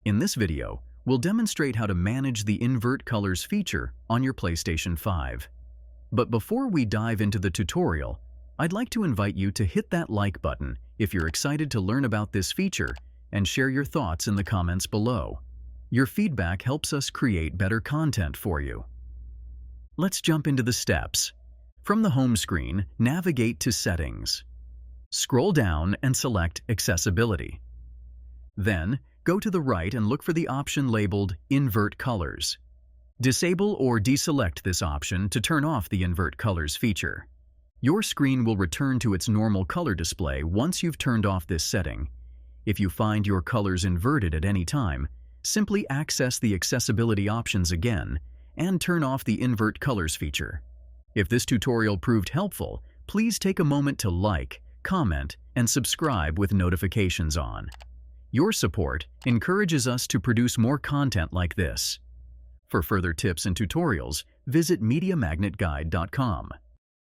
In this video, we'll demonstrate how to manage the Invert Colors feature on your PlayStation 5. But before we dive into the tutorial, I'd like to invite you to hit that like button if you're excited to learn about this feature and share your thoughts in the comments below. Your feedback helps us create better content for you. Let's jump into the steps. From the home screen, navigate to Settings. Scroll down and select Accessibility. Then, go to the right and look for the option labeled Invert Colors. Disable or deselect this option to turn off the Invert Colors feature. Your screen will return to its normal color display once you've turned off this setting. If you find your colors inverted at any time, simply access the accessibility options again and turn off the Invert Colors feature. If this tutorial proved helpful, please take a moment to like, comment, and subscribe with notifications on. Your support encourages us to produce more content like this. For further tips and tutorials, visit mediamagnet.business.